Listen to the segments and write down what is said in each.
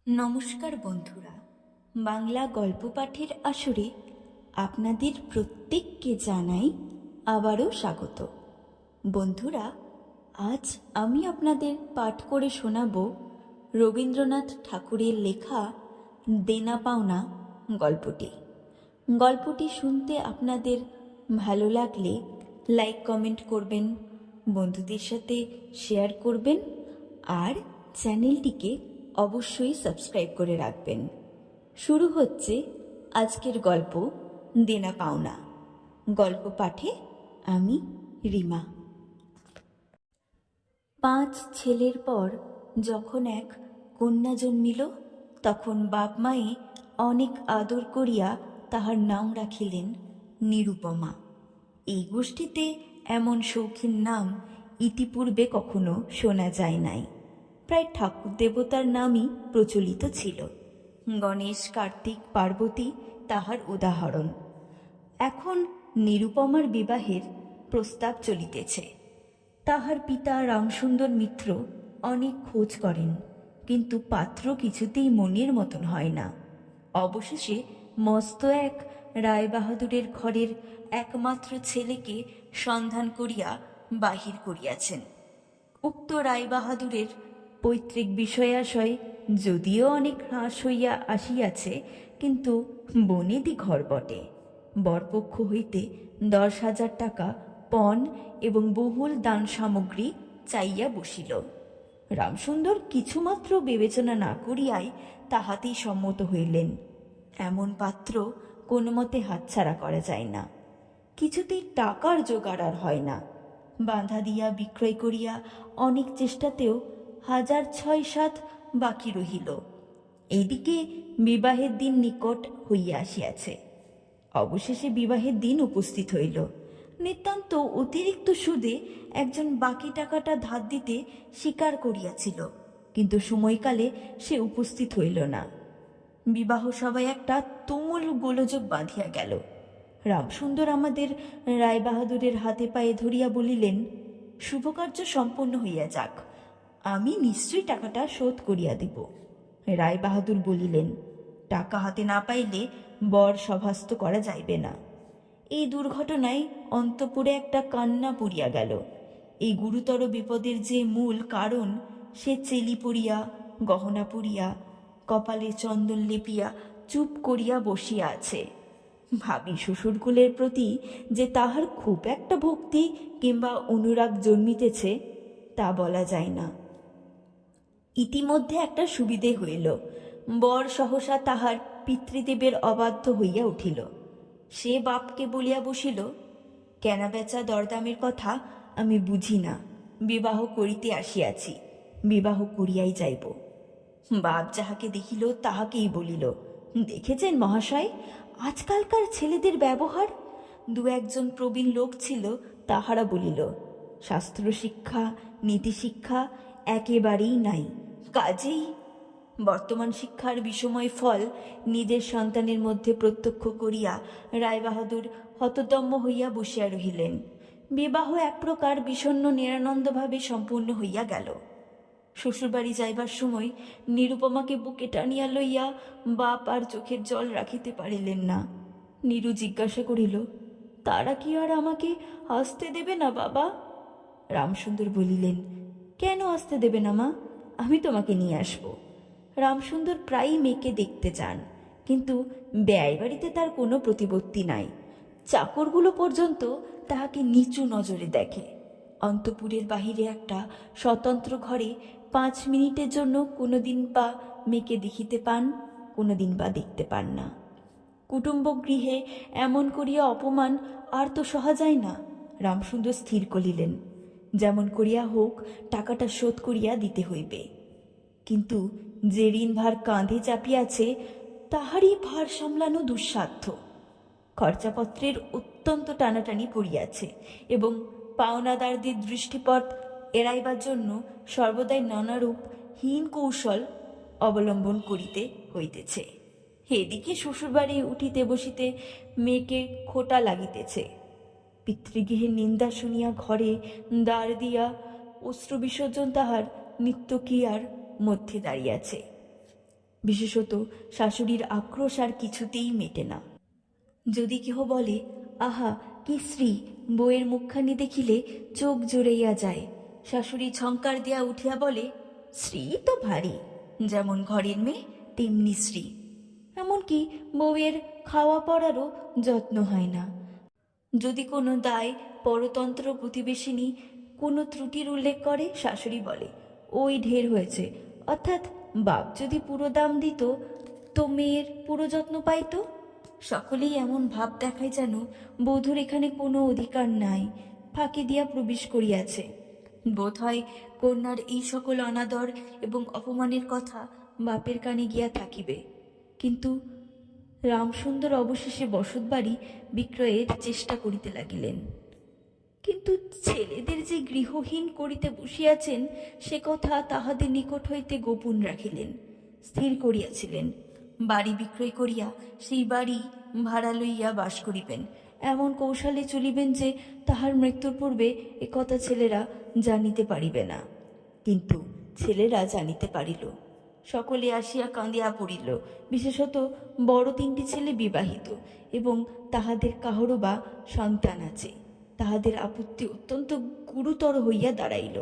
নমস্কার বন্ধুরা, বাংলা গল্প পাঠের আসরে আপনাদের প্রত্যেককে জানাই আবারও স্বাগত। বন্ধুরা, আজ আমি আপনাদের পাঠ করে শোনাব রবীন্দ্রনাথ ঠাকুরের লেখা দেনা পাওনা গল্পটি। গল্পটি শুনতে আপনাদের ভালো লাগলে লাইক কমেন্ট করবেন, বন্ধুদের সাথে শেয়ার করবেন আর চ্যানেলটিকে অবশ্যই সাবস্ক্রাইব করে রাখবেন। শুরু হচ্ছে আজকের গল্প দেনা পাওনা। গল্প পাঠে আমি রিমা। 5 ছেলের পর যখন এক কন্যা জন্মিল, তখন বাপ মায়ে অনেক আদর করিয়া তাহার নাম রাখিলেন নিরুপমা। এই গোষ্ঠীতে এমন শৌখিন নাম ইতিপূর্বে কখনো শোনা যায় নাই। প্রায় ঠাকুর দেবতার নামই প্রচলিত ছিল। গণেশ, কার্তিক, পার্বতী তাহার উদাহরণ। এখন নিরুপমার বিবাহের প্রস্তাব চলিতেছে। তাহার পিতা রামসুন্দর মিত্র অনেক খোঁজ করেন, কিন্তু পাত্র কিছুতেই মনের মতন হয় না। অবশেষে মস্ত এক রায়বাহাদুরের ঘরের একমাত্র ছেলেকে সন্ধান করিয়া বাহির করিয়াছেন। উক্ত রায়বাহাদুরের পৈতৃক বিষয়াশয় যদিও অনেক হ্রাস হইয়া আসিয়াছে, কিন্তু বনেদি ঘর বটে। বরপক্ষ হইতে 10,000 টাকা পণ এবং বহুল দান সামগ্রী চাইয়া বসিল। রামসুন্দর কিছুমাত্র বিবেচনা না করিয়াই তাহাতেই সম্মত হইলেন। এমন পাত্র কোনো মতে হাতছাড়া করা যায় না। কিছুতেই টাকার জোগাড় আর হয় না। বাঁধা দিয়া বিক্রয় করিয়া অনেক চেষ্টাতেও 6,7 বাকি রহিল। এইদিকে বিবাহের দিন নিকট হইয়া আসিয়াছে। অবশেষে বিবাহের দিন উপস্থিত হইল। নিতান্ত অতিরিক্ত সুদে একজন বাকি টাকাটা ধার দিতে স্বীকার করিয়াছিল, কিন্তু সময়কালে সে উপস্থিত হইল না। বিবাহ সভায় একটা তুমুল গোলযোগ বাঁধিয়া গেল। রামসুন্দর আমাদের রায়বাহাদুরের হাতে পায়ে ধরিয়া বলিলেন, শুভকার্য সম্পন্ন হইয়া যাক, আমি নিশ্চয়ই টাকাটা শোধ করিয়া দিব। রায়বাহাদুর বলিলেন, টাকা হাতে না পাইলে বর সভাস্থ করা যাইবে না। এই দুর্ঘটনায় অন্তপুরে একটা কান্না পড়িয়া গেল। এই গুরুতর বিপদের যে মূল কারণ, সে চেলি পড়িয়া, গহনা পড়িয়া, কপালে চন্দন লেপিয়া চুপ করিয়া বসিয়া আছে। ভাবি শ্বশুরকুলের প্রতি যে তাহার খুব একটা ভক্তি কিংবা অনুরাগ জন্মিতেছে তা বলা যায় না। ইতিমধ্যে একটা সুবিধে হইল। বর সহসা তাহার পিতৃদেবের অবাধ্য হইয়া উঠিল। সে বাপকে বলিয়া বসিল, কেনা বেচা দরদামের কথা আমি বুঝি না, বিবাহ করিতে আসিয়াছি, বিবাহ করিয়াই যাইব। বাপ যাহাকে দেখিল তাহাকেই বলিল, দেখেছেন মহাশয়, আজকালকার ছেলেদের ব্যবহার। 2-1 প্রবীণ লোক ছিল, তাহারা বলিল, শাস্ত্র শিক্ষা নীতিশিক্ষা একেবারেই নাই, কাজেই বর্তমান শিক্ষার বিষময় ফল নিজের সন্তানের মধ্যে প্রত্যক্ষ করিয়া রায়বাহাদুর হতদম্য হইয়া বসিয়া রহিলেন। বিবাহ এক প্রকার বিষণ্ণ নিরানন্দভাবে সম্পূর্ণ হইয়া গেল। শ্বশুরবাড়ি যাইবার সময় নিরুপমাকে বুকে টানিয়া লইয়া বাপ আর চোখের জল রাখিতে পারিলেন না। নীরু জিজ্ঞাসা করিল, তারা কি আর আমাকে আসতে দেবে না বাবা? রামসুন্দর বলিলেন, কেন আসতে দেবে না মা, আমি তোমাকে নিয়ে আসব। রামসুন্দর প্রায়ই মেয়েকে দেখতে যান, কিন্তু ব্যয় বাড়িতে তার কোনো প্রতিপত্তি নাই। চাকরগুলো পর্যন্ত তাহাকে নিচু নজরে দেখে। অন্তপুরের বাহিরে একটা স্বতন্ত্র ঘরে 5 মিনিটের জন্য কোনোদিন বা মেয়েকে দেখিতে পান, কোনোদিন বা দেখতে পান না। কুটুম্ব গৃহে এমন করিয়া অপমান আর তো সহা যায় না। রামসুন্দর স্থির করিলেন, যেমন করিয়া হোক টাকাটা শোধ করিয়া দিতে হইবে। কিন্তু যে ঋণ ভার কাঁধে চাপিয়াছে, তাহারই ভার সামলানো দুঃসাধ্য। খরচাপত্রের অত্যন্ত টানাটানি পড়িয়াছে এবং পাওনাদারদের দৃষ্টিপট এড়াইবার জন্য সর্বদাই নানারূপ হীন কৌশল অবলম্বন করিতে হইতেছে। এদিকে শ্বশুরবাড়ি উঠিতে বসিতে মেয়েকে খোটা লাগিতেছে। পিতৃগৃহের নিন্দা শুনিয়া ঘরে দ্বার দিয়া অশ্রু বিসর্জন তাহার নিত্যক্রিয়ার মধ্যে দাঁড়িয়াছে। বিশেষত শাশুড়ির আক্রোশ আর কিছুতেই মেটে না। যদি কেহ বলে, আহা কি শ্রী, বউয়ের মুখখানি দেখিলে চোখ জুড়াইয়া যায়, শাশুড়ি ঝঙ্কার দিয়া উঠিয়া বলে, শ্রী তো ভারী, যেমন ঘরের মেয়ে তেমনি শ্রী। এমনকি বউয়ের খাওয়া পড়ারও যত্ন হয় না। যদি কোনো দায় পরতন্ত্র প্রতিবেশিনী কোনো ত্রুটির উল্লেখ করে, শাশুড়ি বলে, ওই ঢের হয়েছে, অর্থাৎ বাপ যদি পুরো দাম দিত তো মেয়ের পুরো যত্ন পাইত। সকলেই এমন ভাব দেখায় যেন বধূর এখানে কোনো অধিকার নাই, ফাঁকি দিয়া প্রবেশ করিয়াছে। বোধ হয় কন্যার এই সকল অনাদর এবং অপমানের কথা বাপের কানে গিয়া থাকিবে। কিন্তু রামসুন্দর অবশেষে বসতবাড়ি বিক্রয়ের চেষ্টা করিতে লাগিলেন। কিন্তু ছেলেদের যে গৃহহীন করিতে বসিয়াছেন সে কথা তাহাদের নিকট হইতে গোপন রাখিলেন। স্থির করিয়াছিলেন বাড়ি বিক্রয় করিয়া সেই বাড়ি ভাড়া লইয়া বাস করিবেন, এমন কৌশলে চলিবেন যে তাহার মৃত্যুর পূর্বে একথা ছেলেরা জানিতে পারিবে না। কিন্তু ছেলেরা জানিতে পারিল। সকলে আসিয়া কাঁদিয়া পড়িল। বিশেষত বড় তিনটি ছেলে বিবাহিত এবং তাহাদের কাহারও বা সন্তান আছে। তাহাদের আপত্তি অত্যন্ত গুরুতর হইয়া দাঁড়াইল।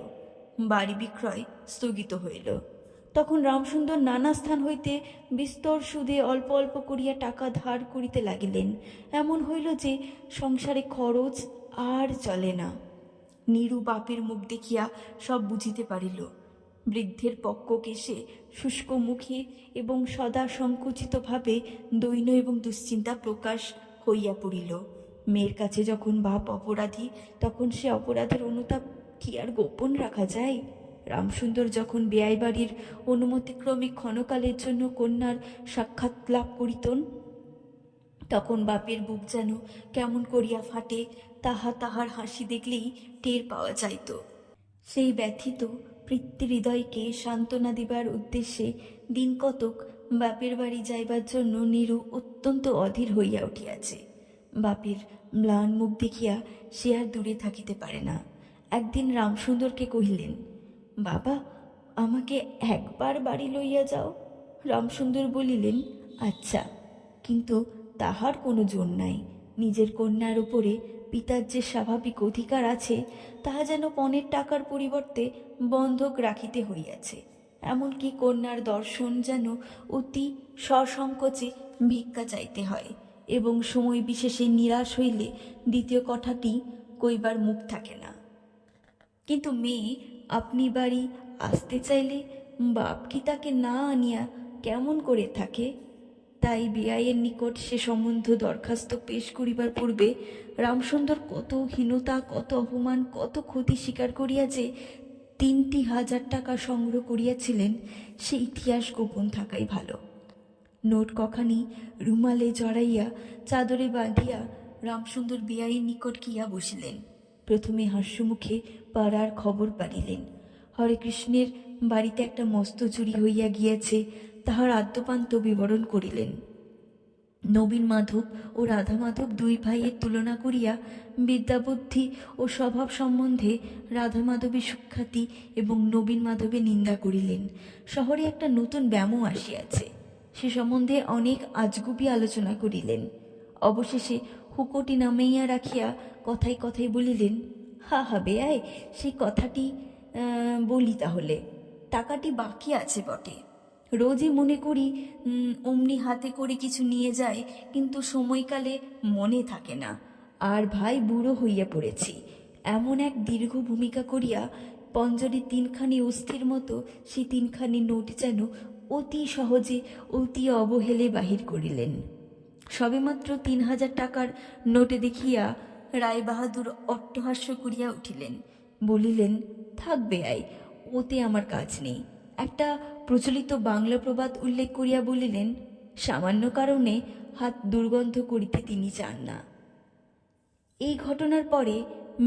বাড়ি বিক্রয় স্থগিত হইল। তখন রামসুন্দর নানা স্থান হইতে বিস্তর সুদে অল্প অল্প করিয়া টাকা ধার করিতে লাগিলেন। এমন হইল যে সংসারে খরচ আর চলে না। নীরু বাপের মুখ দেখিয়া সব বুঝিতে পারিল। বৃদ্ধের পক্ক কেশে শুষ্ক মুখে এবং সদা সংকুচিতভাবে দৈন্য এবং দুশ্চিন্তা প্রকাশ হইয়া পড়িল। মেয়ের কাছে যখন বাপ অপরাধী, তখন সে অপরাধের অনুতাপ কি আর গোপন রাখা যায়? রামসুন্দর যখন বেয়াই বাড়ির অনুমতিক্রমে ক্ষণকালের জন্য কন্যার সাক্ষাৎ লাভ করিতেন, তখন বাপের বুক যেন কেমন করিয়া ফাটে, তাহার হাসি দেখলেই টের পাওয়া যাইত। সেই ব্যথিত পিতৃহৃদয়কে সান্ত্বনা দিবার উদ্দেশ্যে দিন কতক বাপের বাড়ি যাইবার জন্য নীরু অত্যন্ত অধীর হইয়া উঠিয়াছে। বাপের ম্লান মুখ দেখিয়া সে আর দূরে থাকিতে পারে না। একদিন রামসুন্দরকে কহিলেন, বাবা, আমাকে একবার বাড়ি লইয়া যাও। রামসুন্দর বলিলেন, আচ্ছা, কিন্তু তাহার কোনো জোর নাই। নিজের কন্যার উপরে পিতার যে স্বাভাবিক অধিকার আছে তাহা যেন পণের টাকার পরিবর্তে বন্ধক রাখিতে হইয়াছে। এমনকি কন্যার দর্শন যেন অতি সসংকোচে ভিক্ষা চাইতে হয় এবং সময় বিশেষে নিরাশ হইলে দ্বিতীয় কথাটি কইবার মুখ থাকে না। কিন্তু মেয়ে আপনি বাড়ি আসতে চাইলে বাপ কি তাকে না আনিয়া কেমন করে থাকে? তাই বেআইয়ের নিকট সে সম্বন্ধ দরখাস্ত পেশ করিবার পূর্বে রামসুন্দর কত হীনতা, কত অপমান, কত ক্ষতি স্বীকার করিয়া যে 3,000 টাকা সংগ্রহ করিয়াছিলেন, সে ইতিহাস গোপন থাকাই ভালো। নোট কখানি রুমালে জড়াইয়া চাদরে বাঁধিয়া রামসুন্দর বেআইয়ের নিকট গিয়া বসিলেন। প্রথমে হাস্যমুখে পাড়ার খবর পাড়িলেন। হরেকৃষ্ণের বাড়িতে একটা মস্ত চুরি হইয়া গিয়াছে, তাহার আদ্যপান্ত বিবরণ করিলেন। নবীন মাধব ও রাধা মাধব দুই ভাইয়ের তুলনা করিয়া বিদ্যাবুদ্ধি ও স্বভাব সম্বন্ধে রাধা মাধবের সুখ্যাতি এবং নবীন মাধবের নিন্দা করিলেন। শহরে একটা নতুন ব্যামো আসিয়াছে, সে সম্বন্ধে অনেক আজগুবি আলোচনা করিলেন। অবশেষে হুকোটি নামাইয়া রাখিয়া কথায় কথায় বলিলেন, হা হা বেয়াই, সেই কথাটি বলি তাহলে। টাকাটি বাকি আছে বটে, রোজই মনে করি অমনি হাতে করে কিছু নিয়ে যায়, কিন্তু সময়কালে মনে থাকে না। আর ভাই বুড়ো হইয়া পড়েছি, এমন এক দীর্ঘ ভূমিকা করিয়া পঞ্জরে 3খানি অস্থির মতো সেই 3খানি নোট যেন অতি সহজে অতি অবহেলে বাহির করিলেন। সবেমাত্র 3,000 টাকার নোটে দেখিয়া রায়বাহাদুর অট্টহাস্য করিয়া উঠিলেন। বলিলেন, থাকবে আই, ওতে আমার কাজ নেই। একটা প্রচলিত বাংলা প্রবাদ উল্লেখ করিয়া বলিলেন, সামান্য কারণে হাত দুর্গন্ধ করিতে তিনি চান না। এই ঘটনার পরে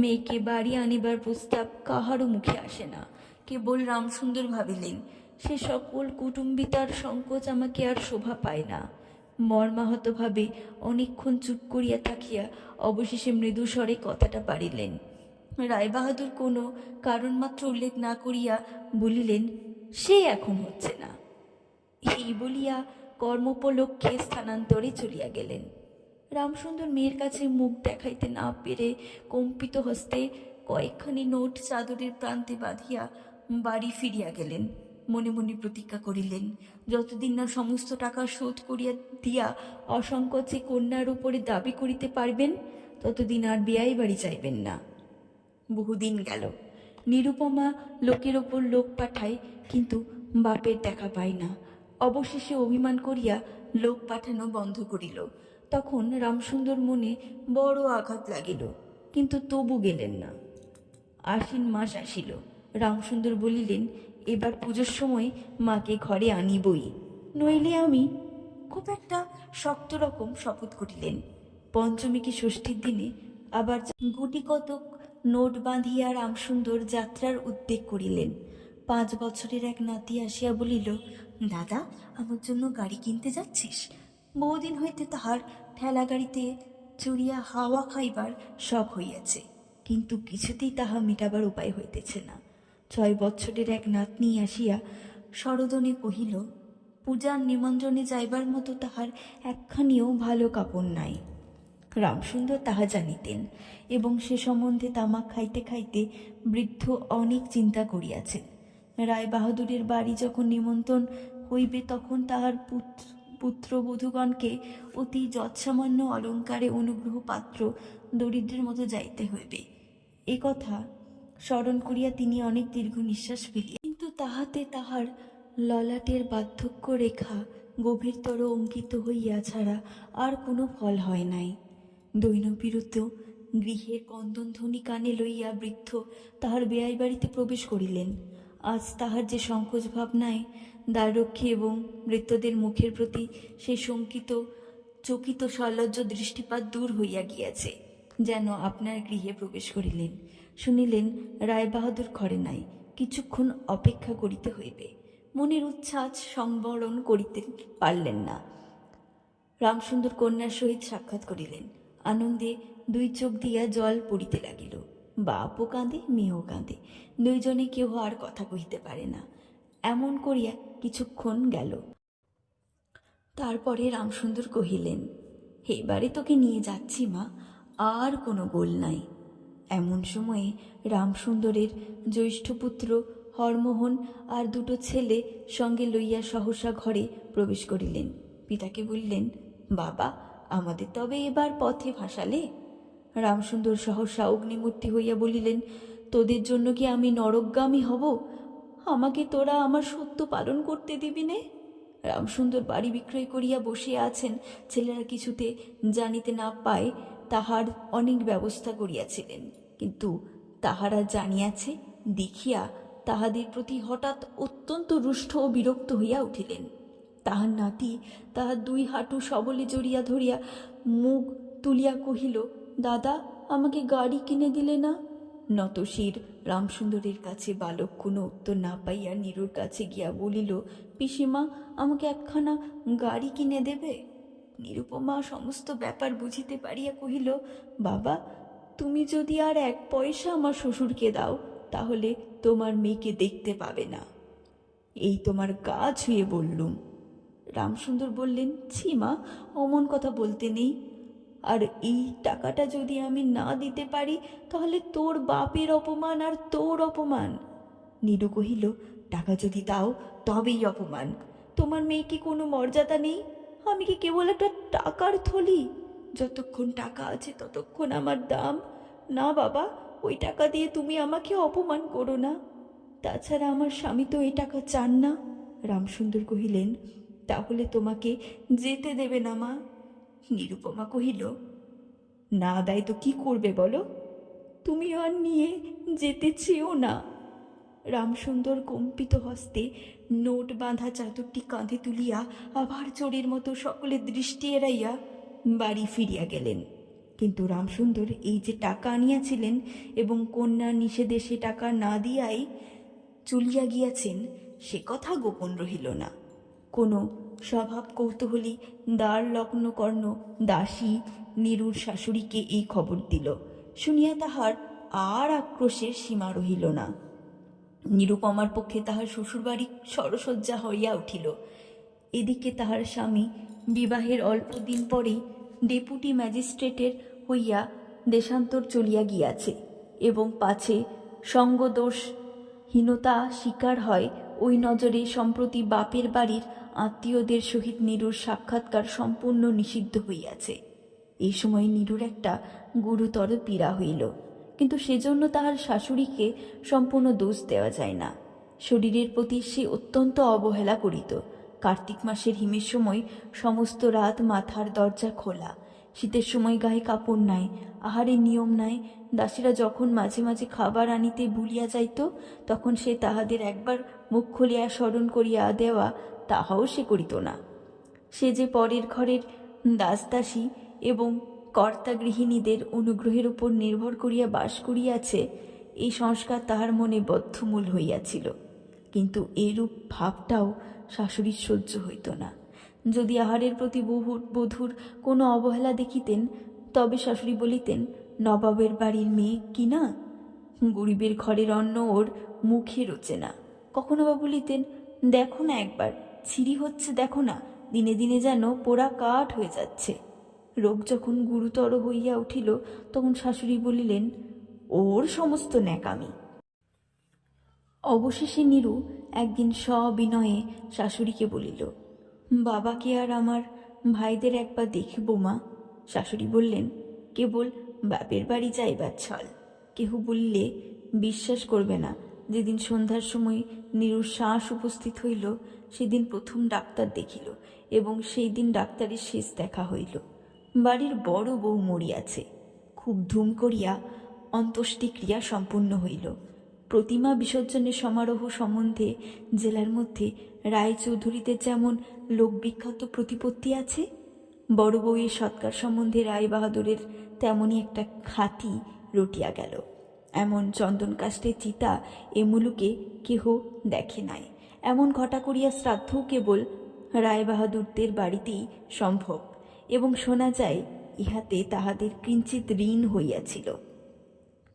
মেয়েকে বাড়ি আনিবার প্রস্তাব কাহারও মুখে আসে না। কেবল রামসুন্দর ভাবিলেন, সে সকল কুটুম্বিতার সংকোচ আমাকে আর শোভা পায় না। মর্মাহতভাবে অনেকক্ষণ চুপ করিয়া থাকিয়া অবশেষে মৃদুস্বরে কথাটা পারিলেন। রায়বাহাদুর কোনো কারণ মাত্র উল্লেখ না করিয়া বলিলেন, সে এখন হচ্ছে না। এই এই বলিয়া কর্মোপলক্ষে স্থানান্তরে চলিয়া গেলেন। রামসুন্দর মেয়ের কাছে মুখ দেখাইতে না পেরে কম্পিত হস্তে কয়েকখানি নোট চাদরের প্রান্তে বাঁধিয়া বাড়ি ফিরিয়া গেলেন। মনে মনে প্রতিজ্ঞা করিলেন, যতদিন না সমস্ত টাকা শোধ করিয়া দিয়া অসংকোচে কন্যার উপরে দাবি করিতে পারবেন, ততদিন আর বিয়াই বাড়ি চাইবেন না। বহুদিন গেল। নিরুপমা লোকের ওপর লোক পাঠায়, কিন্তু বাপের দেখা পায় না। অবশেষে অভিমান করিয়া লোক পাঠানো বন্ধ করিল। তখন রামসুন্দর মনে বড় আঘাত লাগিল, কিন্তু তবু গেলেন না। আশ্বিন মাস আসিল। রামসুন্দর বলিলেন, এবার পুজোর সময় মাকে ঘরে আনিবই, নইলে আমি। খুব একটা শক্ত রকম শপথ করিলেন। পঞ্চমী কি ষষ্ঠীর দিনে আবার গুটি কতক নোট বাঁধিয়া রামসুন্দর যাত্রার উদ্যোগ করিলেন। 5 বছরের এক নাতি আসিয়া বলিল, দাদা, আমার জন্য গাড়ি কিনতে যাচ্ছিস? বহুদিন হইতে তাহার ঠেলা গাড়িতে চড়িয়া হাওয়া খাইবার শখ হইয়াছে, কিন্তু কিছুতেই তাহা মেটাবার উপায় হইতেছে না। 6 বছরের এক নাতনি আসিয়া সরোদনে কহিল, পূজার নিমন্ত্রণে যাইবার মতো তাহার একখানিও ভালো কাপড় নাই। রামসুন্দর তাহা জানিতেন এবং সে সম্বন্ধে তামাক খাইতে খাইতে বৃদ্ধ অনেক চিন্তা করিয়াছেন। রায়বাহাদুরের বাড়ি যখন নিমন্ত্রণ হইবে, তখন তাহার পুত্রবধূগণকে অতি যৎসামান্য অলঙ্কারে অনুগ্রহ পাত্র দরিদ্রের মতো যাইতে হইবে। এ কথা স্মরণ করিয়া তিনি অনেক দীর্ঘ নিঃশ্বাস ফেলিয়া, কিন্তু তাহাতে তাহার ললাটের বার্ধক্য রেখা গভীরতর অঙ্কিত হইয়া ছাড়া আর কোনো ফল হয় নাই। দৈনবিরুদ্ধ গৃহের কন্দনধ্বনি কানে লইয়া বৃদ্ধ তাহার বেয়াই বাড়িতে প্রবেশ করিলেন। আজ তাহার যে সংকোচ ভাবনায় দ্বাররক্ষী এবং মৃত্যুদের মুখের প্রতি সেই শঙ্কিত চকিত সলজ্জ দৃষ্টিপাত দূর হইয়া গিয়াছে, যেন আপনার গৃহে প্রবেশ করিলেন। শুনিলেন রায়বাহাদুর ঘরে নাই, কিছুক্ষণ অপেক্ষা করিতে হইবে। মনের উচ্ছ্বাস সংবরণ করিতে পারলেন না। রামসুন্দর কন্যার সহিত সাক্ষাৎ করিলেন। আনন্দে 2 চোখ দিয়া জল পড়িতে লাগিল। বাপও কাঁদে, মেয়েও কাঁদে, 2 জনে কেহ আর কথা কহিতে পারে না। এমন করিয়া কিছুক্ষণ গেল। তারপরে রামসুন্দর কহিলেন, এবারে তোকে নিয়ে যাচ্ছি মা, আর কোনো গোল নাই। এমন সময়ে রামসুন্দরের জ্যৈষ্ঠ পুত্র হরমোহন আর 2 ছেলে সঙ্গে লইয়া সহসা ঘরে প্রবেশ করিলেন। পিতাকে বললেন, বাবা, আমাদের তবে এবার পথে ভাসালে? রামসুন্দর সহসা অগ্নিমূর্তি হইয়া বলিলেন, তোদের জন্য কি আমি নরকগামী হব? আমাকে তোরা আমার সত্য পালন করতে দিবি নে? রামসুন্দর বাড়ি বিক্রয় করিয়া বসিয়া আছেন। ছেলেরা কিছুতে জানিতে না পায় তাহার অনেক ব্যবস্থা করিয়াছিলেন, কিন্তু তাহারা জানিয়াছে দেখিয়া তাহাদের প্রতি হঠাৎ অত্যন্ত রুষ্ট ও বিরক্ত হইয়া উঠিলেন। তাহার নাতি তাহার 2 হাঁটু সবলে জড়িয়া ধরিয়া মুখ তুলিয়া কহিল, দাদা, আমাকে গাড়ি কিনে দিলে না? নতশির রামসুন্দরের কাছে বালক কোনো উত্তর না পাইয়া নীরুর কাছে গিয়া বলিল, পিসিমা, আমাকে একখানা গাড়ি কিনে দেবে? নিরুপমা সমস্ত ব্যাপার বুঝিতে পারিয়া কহিল, বাবা, তুমি যদি আর 1 পয়সা আমার শ্বশুরকে দাও, তাহলে তোমার মেয়েকে দেখতে পাবে না। এই তোমার গা ছুঁয়ে বললুম। রামসুন্দর বললেন, ছি মা, অমন কথা বলতে নেই। আর এই টাকাটা যদি আমি না দিতে পারি, তাহলে তোর বাপের অপমান আর তোর অপমান। নীরু কহিল, টাকা যদি দাও তবেই অপমান। তোমার মেয়ে কি কোনো মর্যাদা নেই? আমি কি কেবল একটা টাকার থলি? যতক্ষণ টাকা আছে ততক্ষণ আমার দাম। না বাবা, ওই টাকা দিয়ে তুমি আমাকে অপমান করো না। তাছাড়া আমার স্বামী তো এই টাকা চান না। রামসুন্দর কহিলেন, তাহলে তোমাকে যেতে দেবে না মা? নিরুপমা কহিল, না দেয় তো কি করবে বলো? তুমি আর নিয়ে যেতে চেয়েও না। রামসুন্দর কম্পিত হস্তে নোট বাঁধা চাদরটি কাঁধে তুলিয়া আবার চোরের মতো সকলের দৃষ্টি এড়াইয়া বাড়ি ফিরিয়া গেলেন। কিন্তু রামসুন্দর এই যে টাকা আনিয়াছিলেন এবং কন্যার নিষেধে সে টাকা না দিয়াই চলিয়া গিয়াছেন, সে কথা গোপন রহিল না। কোনো স্বভাব কৌতূহলী দ্বার লগ্ন কর্ণ দাসী নীরুর শাশুড়িকে এই খবর দিল। শুনিয়া তাহার আর আক্রোশের সীমা রহিল না। নিরুপমার পক্ষে তাহার শ্বশুরবাড়ি সরসজ্জা হইয়া উঠিল। এদিকে তাহার স্বামী বিবাহের অল্প দিন পরেই ডেপুটি ম্যাজিস্ট্রেটের হইয়া দেশান্তর চলিয়া গিয়াছে এবং পাছে সঙ্গদোষহীনতা স্বীকার হয়, ওই নজরে সম্প্রতি বাপের বাড়ির আত্মীয়দের সহিত নীরুর সাক্ষাৎকার সম্পূর্ণ নিষিদ্ধ হইয়াছে। এই সময় নীরুর একটা গুরুতর পীড়া হইল, কিন্তু সেজন্য তাহার শাশুড়িকে সম্পূর্ণ দোষ দেওয়া যায় না। শরীরের প্রতি সে অত্যন্ত অবহেলা করিত। কার্তিক মাসের হিমের সময় সমস্ত রাত মাথার দরজা খোলা, শীতের সময় গায়ে কাপড় নাই, আহারের নিয়ম নাই। দাসীরা যখন মাঝে মাঝে খাবার আনিতে ভুলিয়া যাইত, তখন সে তাহাদের একবার মুখ খুলিয়া স্মরণ করিয়া দেওয়া, তাহাও সে করিত না। সে যে পরের ঘরের দাসদাসী এবং কর্তা গৃহিণীদের অনুগ্রহের উপর নির্ভর করিয়া বাস করিয়াছে, এই সংস্কার তাহার মনে বদ্ধমূল হইয়াছিল। কিন্তু এরূপ ভাবটাও শাশুড়ির সহ্য হইত না। যদি আহারের প্রতি বধূর কোনো অবহেলা দেখিতেন, তবে শাশুড়ি বলিতেন, নবাবের বাড়ির মেয়ে কি না, গরিবের ঘরের অন্ন ওর মুখে রোচে না। কখনো বা বলিতেন, দেখো না একবার ছিঁড়ি হচ্ছে, দেখো না, দিনে দিনে যেন পোড়া কাঠ হয়ে যাচ্ছে। রোগ যখন গুরুতর হইয়া উঠিল, তখন শাশুড়ি বলিলেন, ওর সমস্ত ন্যাকামি। অবশেষে নীরু একদিন সবিনয়ে শাশুড়িকে বলিল, বাবাকে আর আমার ভাইদের একবার দেখিব মা। শাশুড়ি বললেন, কেবল বাপের বাড়ি যাইবার ছল। কেহ বললে বিশ্বাস করবে না। যেদিন সন্ধ্যার সময় নীরুর শ্বাস উপস্থিত হইল, সেদিন প্রথম ডাক্তার দেখিল এবং সেই দিন ডাক্তারের শেষ দেখা হইল। বাড়ির বড় বউ মরিয়াছে। খুব ধুম করিয়া অন্ত্যেষ্টিক্রিয়া সম্পূর্ণ হইল। প্রতিমা বিসর্জনের সমারোহ সম্বন্ধে জেলার মধ্যে রায়চৌধুরীদের যেমন লোকবিখ্যাত প্রতিপত্তি আছে, বড় বউয়ের সৎকার সম্বন্ধে রায় বাহাদুরের তেমনই একটা খ্যাতি রটিয়া গেল। এমন চন্দন কাষ্ঠের চিতা এ মুলুকে কেহ দেখে নাই। এমন ঘটা করিয়া শ্রাদ্ধও কেবল রায় বাহাদুরদের বাড়িতেই সম্ভব, এবং শোনা যায় ইহাতে তাহাদের কিঞ্চিত ঋণ হইয়াছিল।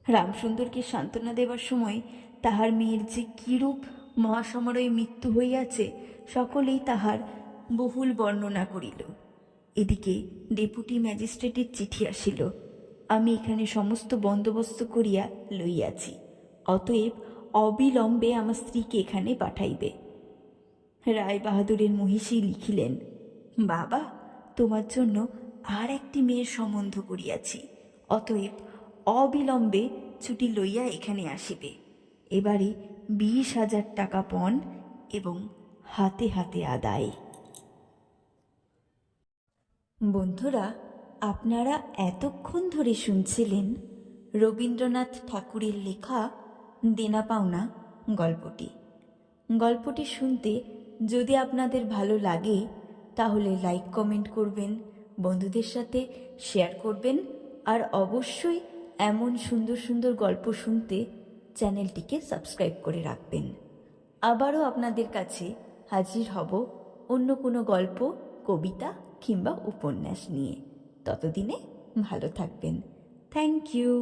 রামসুন্দরকে সান্ত্বনা দেবার সময় তাহার মেয়ের যে কিরূপ মহাসমারোহে মৃত্যু হইয়াছে, সকলেই তাহার বহুল বর্ণনা করিল। এদিকে ডেপুটি ম্যাজিস্ট্রেটের চিঠি আসিল, আমি এখানে সমস্ত বন্দোবস্ত করিয়া লইয়াছি, অতএব অবিলম্বে আমার স্ত্রীকে এখানে পাঠাইবে। রায় বাহাদুরের মহিষী লিখিলেন, বাবা, তোমার জন্য আর একটি মেয়ের সম্বন্ধ করিয়াছি, অতএব অবিলম্বে ছুটি লইয়া এখানে আসিবে। এবারে 20,000 টাকা পণ এবং হাতে হাতে আদায়। বন্ধুরা, আপনারা এতক্ষণ ধরে শুনছিলেন রবীন্দ্রনাথ ঠাকুরের লেখা দেনা পাওনা গল্পটি। গল্পটি শুনতে যদি আপনাদের ভালো লাগে, তাহলে লাইক কমেন্ট করবেন, বন্ধুদের সাথে শেয়ার করবেন, আর অবশ্যই এমন সুন্দর সুন্দর গল্প শুনতে চ্যানেলটিকে সাবস্ক্রাইব করে রাখবেন। আবারও আপনাদের কাছে হাজির হব অন্য কোনো গল্প, কবিতা কিংবা উপন্যাস নিয়ে। ততদিনে ভালো থাকবেন। Thank you.